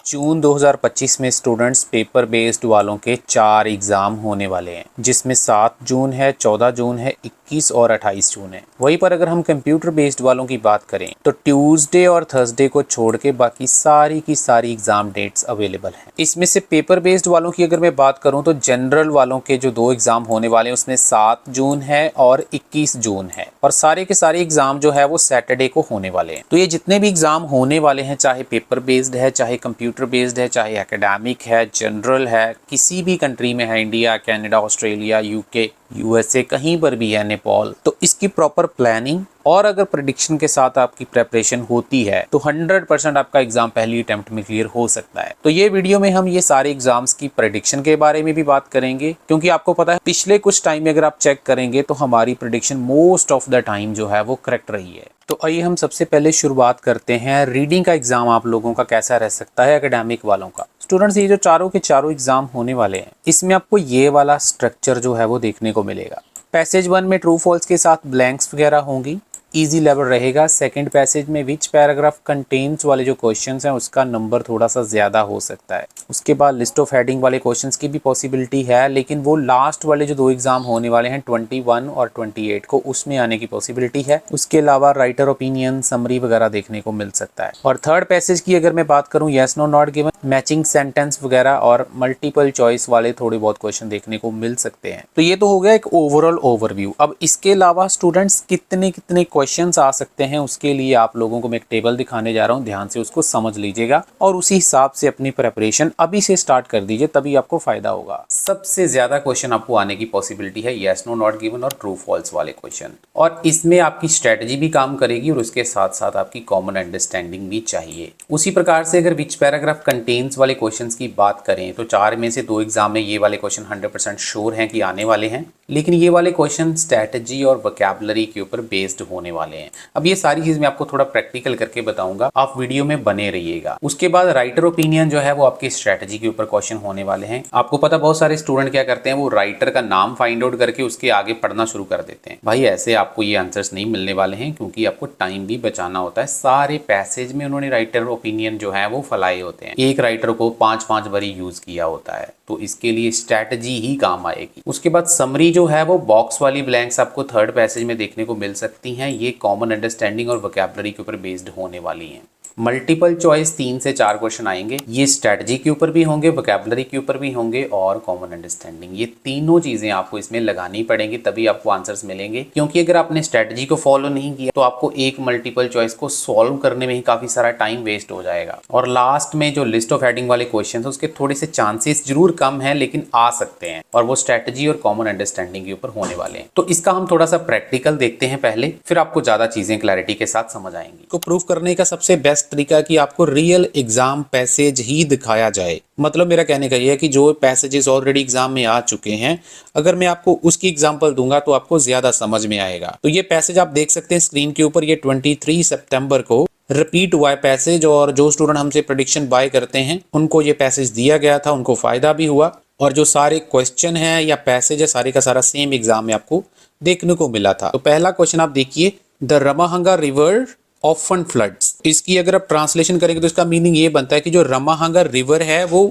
जून 2025 में students paper based वालों के 4 एग्ज़ाम होने वाले हैं, जिसमें 7 जून है, 14 जून है, 21 और 28 जून है। वहीं पर अगर हम कंप्यूटर बेस्ड वालों की बात करें तो ट्यूसडे और थर्सडे को छोड़ के बाकी सारी की सारी एग्ज़ाम डेट्स अवेलेबल हैं। इसमें से पेपर बेस्ड वालों की अगर मैं बात करूं तो जनरल वालों के जो 2 एग्ज़ाम होने वाले हैं उसमें 7 जून है और 21 जून है, और सारे के सारे एग्ज़ाम जो है वो सैटरडे को होने वाले हैं। तो ये जितने भी एग्ज़ाम होने वाले हैं, चाहे पेपर बेस्ड है, चाहे कंप्यूटर बेस्ड है, चाहे एकेडमिक है, जनरल है, किसी भी कंट्री में है, India, Canada, Australia, UK, USA, कहीं पर भी है, नेपाल, तो इसकी प्रॉपर प्लानिंग और अगर प्रेडिक्शन के साथ आपकी प्रेपरेशन होती है तो 100% आपका एग्जाम पहली अटेम्प्ट में क्लियर हो सकता है। तो ये वीडियो में हम ये सारे एग्जाम्स की प्रेडिक्शन के बारे में भी बात करेंगे, क्योंकि आपको पता है पिछले कुछ टाइम में अगर आप चेक करेंगे तो हमारी prediction most of the time जो है वो करेक्ट रही है। तो आइए हम सबसे पहले शुरुआत करते हैं रीडिंग का एग्जाम आप लोगों का कैसा रह सकता है एकेडमिक वालों का। स्टूडेंट्स, ये जो चारों के चारों एग्जाम होने वाले हैं इसमें आपको ये वाला स्ट्रक्चर जो है वो देखने को मिलेगा। पैसेज 1 में ट्रू फॉल्स के साथ ब्लैंक्स वगैरह होंगी, इजी लेवल रहेगा। सेकंड पैसेज में विच पैराग्राफ कंटेन्स वाले जो क्वेश्चंस हैं उसका नंबर थोड़ा सा ज़्यादा हो सकता है। उसके बाद लिस्ट ऑफ हेडिंग वाले क्वेश्चंस की भी पॉसिबिलिटी है, लेकिन वो लास्ट वाले जो 2 एग्जाम होने वाले हैं 21 और 28 को, उसमें आने की पॉसिबिलिटी है। उसके अलावा राइटर ओपिनियन, समरी वगैरह देखने को मिल सकता है। और थर्ड पैसेज की अगर मैं बात करूँ, yes no not given, matching sentence वगैरह और मल्टीपल चॉइस वाले थोड़े बहुत क्वेश्चन देखने को मिल सकते हैं। तो ये तो हो गया एक ओवरऑल ओवरव्यू। अब इसके अलावा स्टूडेंट्स कितने क्वेश्चंस आ सकते हैं उसके लिए आप लोगों को मैं एक टेबल दिखाने जा रहा हूं, ध्यान से उसको समझ लीजिएगा और उसी हिसाब से अपनी प्रिपरेशन अभी से स्टार्ट कर दीजिए, तभी आपको फायदा होगा। सबसे ज्यादा क्वेश्चन आपको आने की पॉसिबिलिटी है येस नो नॉट गिवन और ट्रू फॉल्स वाले क्वेश्चन, और इसमें आपकी स्ट्रेटजी भी काम करेगी और उसके साथ साथ आपकी कॉमन अंडरस्टैंडिंग भी चाहिए। उसी प्रकार से अगर विच पैराग्राफ कंटेन्स वाले क्वेश्चंस की बात करें तो 4 में से 2 एग्जाम में ये वाले क्वेश्चन 100% श्योर हैं कि आने वाले हैं, लेकिन ये वाले क्वेश्चन स्ट्रेटजी और वोकैबुलरी के ऊपर बेस्ड होने वाले हैं। अब ये सारी चीज मैं आपको थोड़ा प्रैक्टिकल करके बताऊंगा, आप वीडियो में बने रहिएगा। उसके बाद राइटर ओपिनियन जो है वो आपकी स्ट्रेटजी के ऊपर क्वेश्चन होने वाले हैं। आपको पता बहुत सारे स्टूडेंट क्या करते हैं, वो राइटर का नाम फाइंड आउट करके उसके आगे पढ़ना शुरू कर देते हैं। भाई ऐसे आपको ये आंसर्स नहीं मिलने वाले हैं, क्योंकि आपको टाइम भी बचाना होता है। सारे पैसेज में उन्होंने राइटर ओपिनियन जो है वो फैलाए होते हैं, एक राइटर को 5-5 बारी यूज किया होता है, तो इसके लिए स्ट्रेटजी ही काम आएगी। उसके बाद समरी जो है वो बॉक्स वाली ब्लैंक्स आपको थर्ड पैसेज में देखने को मिल सकती हैं। ये कॉमन अंडरस्टैंडिंग और वोकैबुलरी के ऊपर बेस्ड होने वाली हैं। मल्टीपल चॉइस 3 से 4 क्वेश्चन आएंगे, ये स्ट्रेटजी के ऊपर भी होंगे, वोकैबुलरी के ऊपर भी होंगे और कॉमन अंडरस्टैंडिंग। ये तीनों चीजें आपको इसमें लगानी पड़ेंगी, तभी आपको आंसर्स मिलेंगे। क्योंकि अगर आपने स्ट्रेटजी को फॉलो नहीं किया तो आपको एक मल्टीपल चॉइस को सॉल्व करने में ही काफी सारा टाइम वेस्ट हो जाएगा। और लास्ट में जो लिस्ट ऑफ हेडिंग वाले क्वेश्चन है उसके थोड़े से चांसेस जरूर कम है, लेकिन आ सकते हैं, और वो स्ट्रेटजी और कॉमन अंडरस्टैंडिंग के ऊपर होने वाले हैं। तो इसका हम थोड़ा सा प्रैक्टिकल देखते हैं पहले, फिर आपको ज्यादा चीजें क्लैरिटी के साथ समझ आएंगी। तो प्रूफ करने का सबसे बेस्ट तरीका कि आपको रियल एग्जाम पैसेज ही दिखाया जाए। मतलब मेरा कहने का ये है कि जो पैसेजेस ऑलरेडी एग्जाम में आ चुके हैं, अगर मैं आपको उसकी एग्जांपल दूंगा तो आपको ज्यादा समझ में आएगा। तो ये पैसेज आप देख सकते हैं स्क्रीन के ऊपर, ये 23 सितंबर को रिपीट हुआ है पैसेज, और जो स्टूडेंट हमसे प्रेडिक्शन बाय करते हैं उनको ये पैसेज दिया गया था, उनको फायदा भी हुआ, और जो सारे क्वेश्चन है या पैसेज है सारे का सारा सेम एग्जाम में आपको देखने को मिला था। तो पहला क्वेश्चन आप देखिए, द रमाहंगा रिवर ऑफन फ्लड्स। इसकी अगर आप ट्रांसलेशन करेंगे तो इसका मीनिंग ये बनता है कि जो रमाहंगा रिवर है वो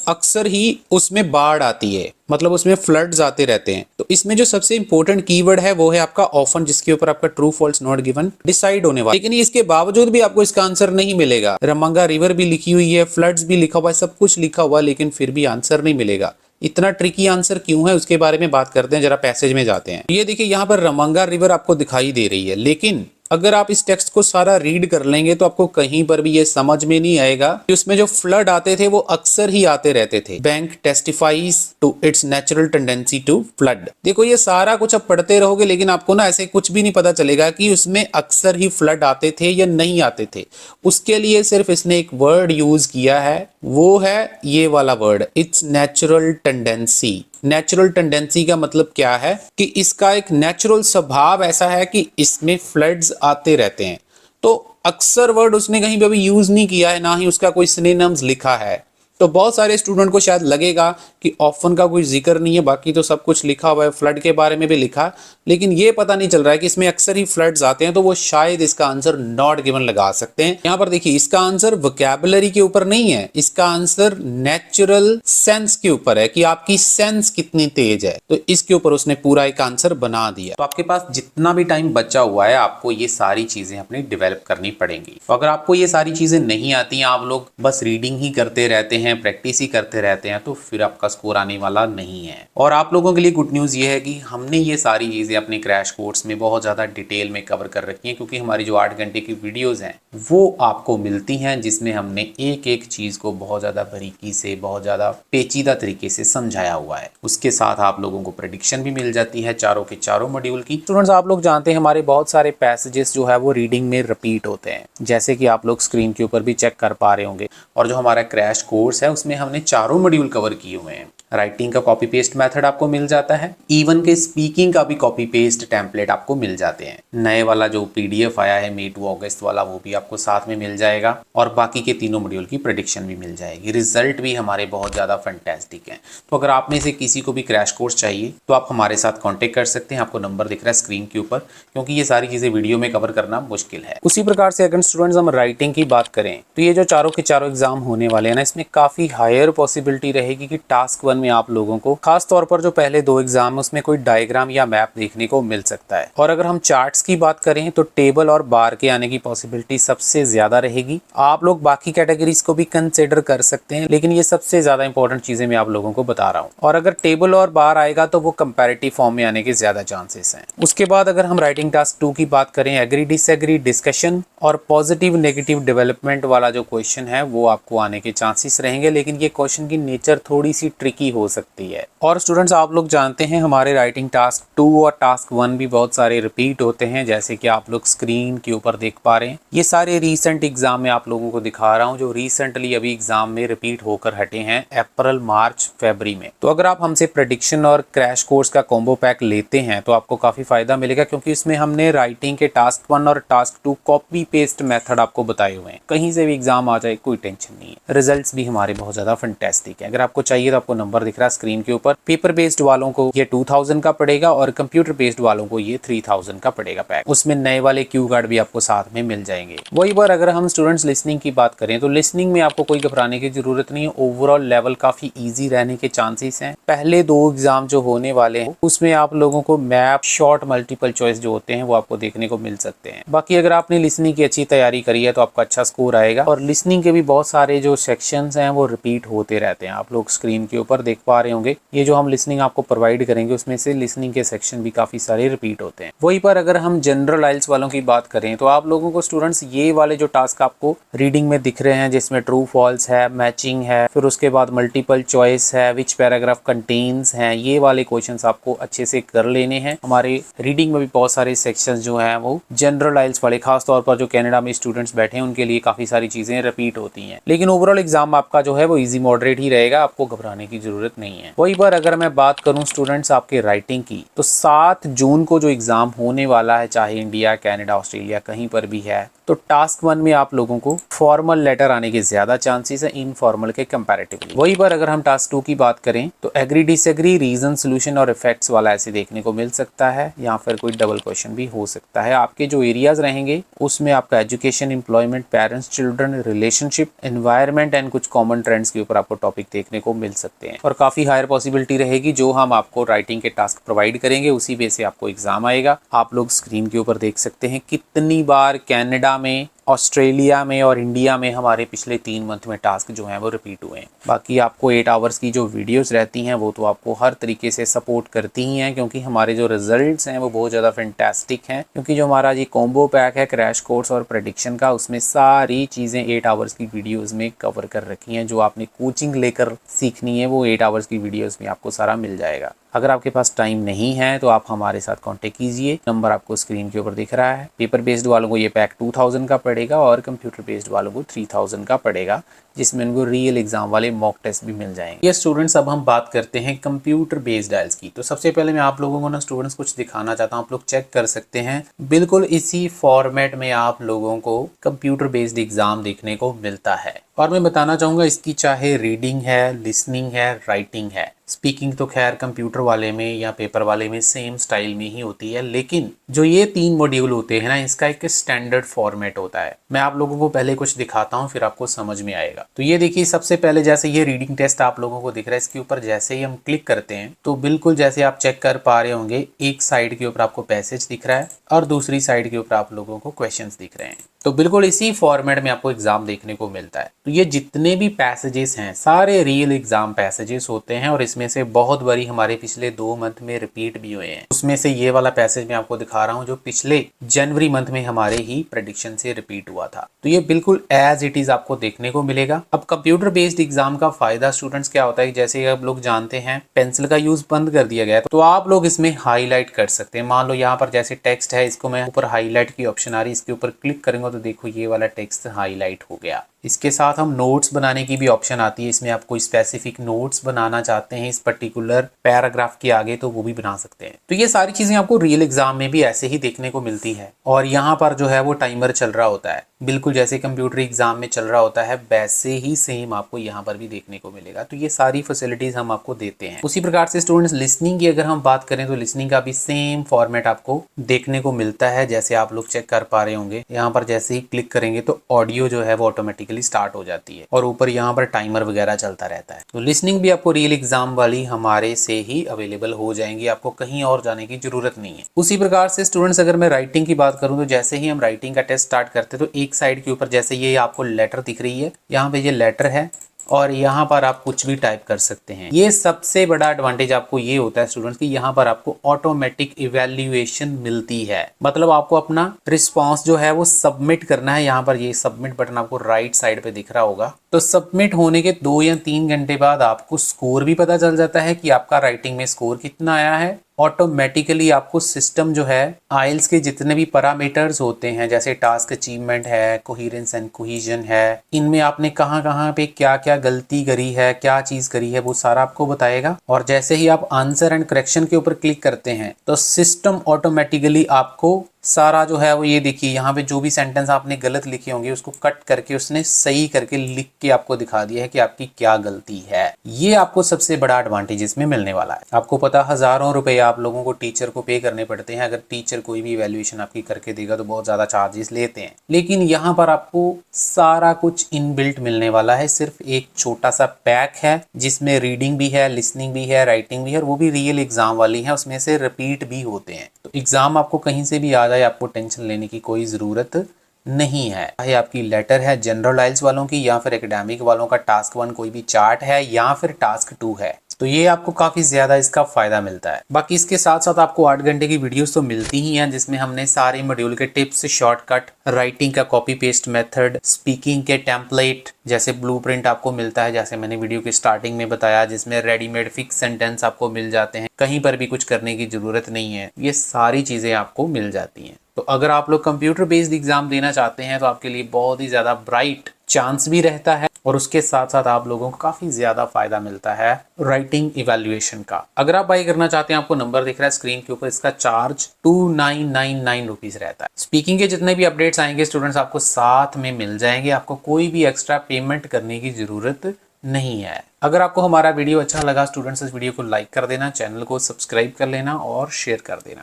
अक्सर ही उसमें बाढ़ आती है, मतलब उसमें फ्लड्स आते रहते हैं। तो इसमें जो सबसे इंपॉर्टेंट कीवर्ड है वो है आपका ऑफन, जिसके ऊपर आपका true false not given decide होने वाला। लेकिन इसके बावजूद भी आपको इसका आंसर नहीं मिलेगा। रमाहंगा रिवर भी लिखी हुई है, फ्लड्स भी लिखा हुआ है, सब कुछ लिखा हुआ, लेकिन फिर भी आंसर नहीं मिलेगा। इतना ट्रिकी आंसर क्यों है उसके बारे में बात करते हैं, जरा पैसेज में जाते हैं। ये देखिए यहाँ पर रमाहंगा रिवर आपको दिखाई दे रही है, लेकिन अगर आप इस टेक्स्ट को सारा रीड कर लेंगे तो आपको कहीं पर भी ये समझ में नहीं आएगा कि उसमें जो फ्लड आते थे वो अक्सर ही आते रहते थे। Bank testifies to its natural tendency to flood. देखो ये सारा कुछ आप पढ़ते रहोगे, लेकिन आपको ना ऐसे कुछ भी नहीं पता चलेगा कि उसमें अक्सर ही फ्लड आते थे या नहीं आते थे। उसके लिए सिर्फ इसने एक वर्ड यूज किया है, वो है ये वाला word, it's natural tendency. Natural tendency का मतलब क्या है कि इसका एक नेचुरल स्वभाव ऐसा है कि इसमें फ्लड्स आते रहते हैं। तो अक्सर वर्ड उसने कहीं पे भी यूज नहीं किया है, ना ही उसका कोई सिनोनिम्स लिखा है। तो बहुत सारे स्टूडेंट को शायद लगेगा कि ऑफन का कोई जिक्र नहीं है, बाकी तो सब कुछ लिखा हुआ है, फ्लड के बारे में भी लिखा, लेकिन ये पता नहीं चल रहा है कि इसमें अक्सर ही फ्लड्स आते हैं, तो वो शायद इसका आंसर नॉट गिवन लगा सकते हैं। यहाँ पर देखिए इसका आंसर वोकैबुलरी के ऊपर नहीं है, इसका आंसर नेचुरल सेंस के ऊपर है कि आपकी सेंस कितनी तेज है, तो इसके ऊपर उसने पूरा एक आंसर बना दिया। तो आपके पास जितना भी टाइम बचा हुआ है आपको ये सारी चीजें अपनी डेवलप करनी पड़ेंगी। तो अगर आपको ये सारी चीजें नहीं आती हैं, आप लोग बस रीडिंग ही करते रहते हैं, प्रैक्टिस ही करते रहते हैं, तो फिर आपका स्कोर आने वाला नहीं है। और आप लोगों के लिए गुड न्यूज़ ये है कि हमने ये सारी चीज़ें अपने क्रैश कोर्स में बहुत ज़्यादा डिटेल में कवर कर रखी हैं, क्योंकि हमारी जो 8 घंटे की वीडियोस हैं वो आपको मिलती हैं, जिसमें हमने एक एक चीज़ को बहुत ज़्यादा बारीकी से, बहुत ज़्यादा पेचीदा तरीके से समझाया हुआ है। उसके साथ आप लोगों को प्रेडिक्शन भी मिल जाती है चारों के चारों मॉड्यूल की। स्टूडेंट्स, आप लोग जानते हैं हमारे बहुत सारे पैसेजेस जो है वो रीडिंग में रिपीट होते हैं, जैसे कि आप लोग स्क्रीन के ऊपर भी चेक कर पा रहे होंगे। और जो हमारा क्रैश कोर्स है उसमें हमने चारों मॉड्यूल कवर किए हुए हैं। राइटिंग का कॉपी पेस्ट मेथड आपको मिल जाता है, इवन के स्पीकिंग का भी कॉपी पेस्ट टेम्पलेट आपको मिल जाते हैं। नए वाला जो पीडीएफ आया है मई टू अगस्त वाला, वो भी आपको साथ में मिल जाएगा, और बाकी के तीनों मॉड्यूल की प्रेडिक्शन भी मिल जाएगी। रिजल्ट भी हमारे बहुत ज़्यादा फैंटास्टिक हैं। तो अगर आप में से किसी को भी क्रैश कोर्स चाहिए तो आप हमारे साथ कॉन्टेक्ट कर सकते हैं। आपको नंबर दिख रहा है स्क्रीन के ऊपर, क्योंकि ये सारी चीज़ें वीडियो में कवर करना मुश्किल है। उसी प्रकार से अगर स्टूडेंट्स हम राइटिंग की बात करें तो ये जो चारों के चारों एग्जाम होने वाले हैं ना, इसमें काफ़ी हायर पॉसिबिलिटी रहेगी कि टास्क 1 में आप लोगों को खास तौर पर जो पहले 2 एग्जाम है उसमें कोई डायग्राम या मैप देखने को मिल सकता है। और अगर हम चार्ट्स की बात करें तो टेबल और बार के आने की पॉसिबिलिटी सबसे ज्यादा रहेगी। आप लोग बाकी कैटेगरीज को भी कंसिडर कर सकते हैं, लेकिन ये सबसे ज्यादा इंपॉर्टेंट चीजें मैं आप लोगों को बता रहा हूँ। और अगर टेबल और बार आएगा तो वो कंपैरेटिव फॉर्म में आने के ज्यादा चांसेस हैं। उसके बाद अगर हम राइटिंग टास्क 2 की बात करें, एग्री डिसएग्री, डिस्कशन और पॉजिटिव नेगेटिव डेवलपमेंट वाला जो क्वेश्चन है वो आपको आने के चांसेस रहेंगे, लेकिन ये क्वेश्चन की नेचर थोड़ी सी ट्रिकी हो सकती है। और स्टूडेंट्स, आप लोग जानते हैं हमारे राइटिंग टास्क 2 और टास्क 1 भी बहुत सारे रिपीट होते हैं, जैसे कि आप लोग स्क्रीन के ऊपर देख पा रहे हैं। ये सारे रीसेंट एग्जाम में आप लोगों को दिखा रहा हूँ, जो रिसेंटली अभी एग्जाम में रिपीट होकर हटे हैं अप्रैल, मार्च, फरवरी में। तो अगर आप हमसे प्रेडिक्शन और क्रैश कोर्स का कॉम्बो पैक लेते हैं तो आपको काफी फायदा मिलेगा, क्योंकि इसमें हमने राइटिंग के टास्क 1 और टास्क 2 कॉपी पेस्ट मेथड आपको बताए हुए हैं। कहीं से भी एग्जाम आ जाए कोई टेंशन नहीं है। रिजल्ट्स भी हमारे बहुत ज्यादा फैंटास्टिक है। अगर आपको चाहिए तो आपको नंबर दिख रहा है स्क्रीन के ऊपर। पेपर बेस्ड वालों को ये 2000 का पड़ेगा और कंप्यूटर बेस्ड वालों को ये 3000 का पड़ेगा पैक। उसमें नए वाले क्यू कार्ड भी आपको साथ में मिल जाएंगे। वही बार अगर हम स्टूडेंट्स लिसनिंग की बात करें तो लिसनिंग में आपको कोई घबराने की जरूरत नहीं है। ओवरऑल लेवल काफी इजी रहने के चांसेस हैं। पहले 2 एग्जाम जो होने वाले हैं उसमें आप लोगों को मैप, शॉर्ट, मल्टीपल चॉइस जो होते हैं वो आपको देखने को मिल सकते हैं। बाकी अगर आपने लिसनिंग की अच्छी तैयारी करी है तो आपका अच्छा स्कोर आएगा। और लिसनिंग के भी बहुत सारे जो सेक्शंस हैं वो रिपीट होते रहते हैं। आप लोग स्क्रीन के ऊपर देख पा रहे होंगे, ये जो हम लिसनिंग आपको प्रोवाइड करेंगे उसमें से लिसनिंग के सेक्शन भी काफी सारे रिपीट होते हैं। वहीं पर अगर हम जनरल आइल्स वालों की बात करें तो आप लोगों को स्टूडेंट्स ये वाले जो टास्क आपको रीडिंग में दिख रहे हैं, जिसमें ट्रू फॉल्स है, मैचिंग है, फिर उसके बाद मल्टीपल चॉइस है, विच पैराग्राफ कंटेन्स है, ये वाले क्वेश्चंस आपको अच्छे से कर लेने हैं। हमारे रीडिंग में भी बहुत सारे सेक्शंस जो हैं वो जनरल आइल्स वाले, खास तौर पर जो कनाडा में स्टूडेंट्स बैठे हैं उनके लिए काफी सारी चीजें रिपीट होती हैं। लेकिन ओवरऑल एग्जाम आपका जो है वो इजी मॉडरेट ही रहेगा, आपको घबराने की जरूरत नहीं है। वही बार अगर मैं बात करूं स्टूडेंट्स आपके राइटिंग की, तो 7 जून को जो एग्जाम होने वाला है, चाहे इंडिया, कनाडा, ऑस्ट्रेलिया कहीं पर भी है, तो टास्क 1 में आप लोगों को फॉर्मल लेटर आने के ज्यादा चांसेस है इनफॉर्मल के कंपैरेटिवली। वही पर अगर हम टास्क 2 की बात करें तो एग्री डिसएग्री, रीजन, सॉल्यूशन और इफेक्ट्स वाला ऐसे देखने को मिल सकता है, या फिर कोई डबल क्वेश्चन भी हो सकता है। आपके जो एरियाज रहेंगे उसमें आपका education, employment, parents, children, relationship, environment and कुछ कॉमन ट्रेंड्स के ऊपर आपको टॉपिक देखने को मिल सकते हैं। और काफी हायर पॉसिबिलिटी रहेगी जो हम आपको राइटिंग के टास्क प्रोवाइड करेंगे उसी बेस से आपको एग्जाम आएगा। आप लोग स्क्रीन के ऊपर देख सकते हैं कितनी बार कनाडा में, ऑस्ट्रेलिया में और इंडिया में हमारे पिछले 3 मंथ में टास्क जो हैं वो रिपीट हुए हैं। बाकी आपको 8 आवर्स की जो वीडियोस रहती हैं वो तो आपको हर तरीके से सपोर्ट करती ही हैं, क्योंकि हमारे जो रिजल्ट्स हैं वो बहुत ज़्यादा फैंटास्टिक हैं। क्योंकि जो हमारा ये कॉम्बो पैक है क्रैश कोर्स और प्रेडिक्शन का, उसमें सारी चीज़ें 8 आवर्स की वीडियोज़ में कवर कर रखी हैं। जो आपने कोचिंग लेकर सीखनी है वो 8 आवर्स की वीडियोज़ में आपको सारा मिल जाएगा। अगर आपके पास टाइम नहीं है तो आप हमारे साथ कांटेक्ट कीजिए, नंबर आपको स्क्रीन के ऊपर दिख रहा है। पेपर बेस्ड वालों को ये पैक 2000 का पड़ेगा और कंप्यूटर बेस्ड वालों को 3000 का पड़ेगा। जिसमें उनको रियल एग्जाम वाले मॉक टेस्ट भी मिल जाएंगे। ये स्टूडेंट्स अब हम बात करते हैं कंप्यूटर बेस्ड आइल्स की। तो सबसे पहले मैं आप लोगों को ना स्टूडेंट्स कुछ दिखाना चाहता हूँ, आप लोग चेक कर सकते हैं। बिल्कुल इसी फॉर्मेट में आप लोगों को कंप्यूटर बेस्ड एग्जाम देखने को मिलता है। और मैं बताना चाहूँगा इसकी चाहे रीडिंग है, लिसनिंग है, राइटिंग है, स्पीकिंग तो खैर कंप्यूटर वाले में या पेपर वाले में सेम स्टाइल में ही होती है, लेकिन जो ये 3 मॉड्यूल होते हैं ना, इसका एक स्टैंडर्ड फॉर्मेट होता है। मैं आप लोगों को पहले कुछ दिखाता हूँ, फिर आपको समझ में आएगा। तो ये देखिए, सबसे पहले जैसे ये रीडिंग टेस्ट आप लोगों को दिख रहा है, इसके ऊपर जैसे ही हम क्लिक करते हैं तो बिल्कुल जैसे आप चेक कर पा रहे होंगे, एक साइड के ऊपर आपको पैसेज दिख रहा है और दूसरी साइड के ऊपर आप लोगों को क्वेश्चंस दिख रहे हैं। तो बिल्कुल इसी फॉर्मेट में आपको एग्जाम देखने को मिलता है। तो ये जितने भी पैसेजेस हैं सारे रियल एग्जाम पैसेजेस होते हैं और इसमें से बहुत बारी हमारे पिछले 2 मंथ में रिपीट भी हुए हैं। उसमें से ये वाला पैसेज मैं आपको दिखा रहा हूँ जो पिछले जनवरी मंथ में हमारे ही प्रेडिक्शन से रिपीट हुआ था। तो ये बिल्कुल एज इट इज आपको देखने को मिलेगा। अब कंप्यूटर बेस्ड एग्जाम का फायदा स्टूडेंट्स क्या होता है, जैसे आप लोग जानते हैं पेंसिल का यूज बंद कर दिया गया है, तो आप लोग इसमें हाईलाइट कर सकते हैं। मान लो यहाँ पर जैसे टेक्स्ट है, इसको मैं ऊपर हाईलाइट की ऑप्शन आ रही है, इसके ऊपर क्लिक करेंगे तो देखो ये वाला टेक्स्ट हाईलाइट हो गया। इसके साथ हम नोट्स बनाने की भी ऑप्शन आती है, इसमें आप कोई स्पेसिफिक नोट्स बनाना चाहते हैं इस पर्टिकुलर पैराग्राफ के आगे तो वो भी बना सकते हैं। तो ये सारी चीजें आपको रियल एग्जाम में भी ऐसे ही देखने को मिलती है। और यहाँ पर जो है वो टाइमर चल रहा होता है, बिल्कुल जैसे कंप्यूटर एग्जाम में चल रहा होता है वैसे ही सेम आपको यहाँ पर भी देखने को मिलेगा। तो ये सारी फैसिलिटीज हम आपको देते हैं। उसी प्रकार से स्टूडेंट्स लिसनिंग की अगर हम बात करें तो लिसनिंग का भी सेम फॉर्मेट आपको देखने को मिलता है। जैसे आप लोग चेक कर पा रहे होंगे, यहाँ पर जैसे ही क्लिक करेंगे तो ऑडियो जो है वो ऑटोमेटिकली स्टार्ट हो जाती है और ऊपर यहाँ पर टाइमर वगैरह चलता रहता है। तो लिसनिंग भी आपको रियल एग्जाम वाली हमारे से ही अवेलेबल हो जाएंगी, आपको कहीं और जाने की जरूरत नहीं है। उसी प्रकार से स्टूडेंट्स अगर मैं राइटिंग की बात करूं तो जैसे ही हम राइटिंग का टेस्ट स्टार्ट करते हैं तो एक साइड के ऊपर जैसे ये आपको लेटर दिख रही है, यहाँ पे ये लेटर है और यहाँ पर आप कुछ भी टाइप कर सकते हैं। ये सबसे बड़ा एडवांटेज आपको ये होता है स्टूडेंट्स कि यहाँ पर आपको ऑटोमेटिक इवैल्यूएशन मिलती है। मतलब आपको अपना रिस्पांस जो है वो सबमिट करना है। यहाँ पर ये सबमिट बटन आपको राइट साइड पे दिख रहा होगा। तो सबमिट होने के 2 या 3 घंटे बाद आपको स्कोर भी पता चल जाता है कि आपका राइटिंग में स्कोर कितना आया है। ऑटोमेटिकली आपको सिस्टम जो है आइल्स के जितने भी पैरामीटर्स होते हैं, जैसे टास्क अचीवमेंट है, कोहेरेंस एंड कोहेजन है, इनमें आपने कहाँ पे क्या क्या गलती करी है, क्या चीज करी है, वो सारा आपको बताएगा। और जैसे ही आप आंसर एंड करेक्शन के ऊपर क्लिक करते हैं तो सिस्टम ऑटोमेटिकली आपको सारा जो है वो ये देखिए, यहाँ पे जो भी सेंटेंस आपने गलत लिखे होंगे उसको कट करके उसने सही करके लिख के आपको दिखा दिया है कि आपकी क्या गलती है। ये आपको सबसे बड़ा एडवांटेज इसमें मिलने वाला है। आपको पता हजारों रुपए आप लोगों को टीचर को पे करने पड़ते हैं। अगर टीचर कोई भी इवैल्यूएशन आपकी करके देगा तो बहुत ज्यादा चार्जेस लेते हैं, लेकिन यहाँ पर आपको सारा कुछ इनबिल्ट मिलने वाला है। सिर्फ एक छोटा सा पैक है जिसमें रीडिंग भी है, लिसनिंग भी है, राइटिंग भी है और वो भी रियल एग्जाम वाली है, उसमें से रिपीट भी होते हैं। तो एग्जाम आपको कहीं से भी आ जाए, आपको टेंशन लेने की कोई जरूरत नहीं है। चाहे आपकी लेटर है जनरल आइल्स वालों की या फिर एकेडमिक वालों का टास्क 1 कोई भी चार्ट है या फिर टास्क 2 है, तो ये आपको काफी ज्यादा इसका फायदा मिलता है। बाकी इसके साथ साथ आपको 8 घंटे की वीडियोस तो मिलती ही हैं, जिसमें हमने सारे मॉड्यूल के टिप्स, शॉर्टकट, राइटिंग का कॉपी पेस्ट मेथड, स्पीकिंग के टेम्पलेट, जैसे ब्लूप्रिंट आपको मिलता है, जैसे मैंने वीडियो की स्टार्टिंग में बताया, जिसमें रेडीमेड फिक्स सेंटेंस आपको मिल जाते हैं, कहीं पर भी कुछ करने की जरूरत नहीं है। ये सारी चीजें आपको मिल जाती हैं। तो अगर आप लोग कंप्यूटर बेस्ड एग्जाम देना चाहते हैं तो आपके लिए बहुत ही ज्यादा ब्राइट चांस भी रहता है और उसके साथ साथ आप लोगों को काफी ज्यादा फायदा मिलता है राइटिंग इवैल्यूएशन का। अगर आप बाई करना चाहते हैं, आपको नंबर दिख रहा है स्क्रीन के ऊपर, इसका चार्ज 2999 रुपीज रहता है। स्पीकिंग के जितने भी अपडेट्स आएंगे स्टूडेंट्स आपको साथ में मिल जाएंगे, आपको कोई भी एक्स्ट्रा पेमेंट करने की जरूरत नहीं है। अगर आपको हमारा वीडियो अच्छा लगा स्टूडेंट्स, इस वीडियो को लाइक कर देना, चैनल को सब्सक्राइब कर लेना और शेयर कर देना।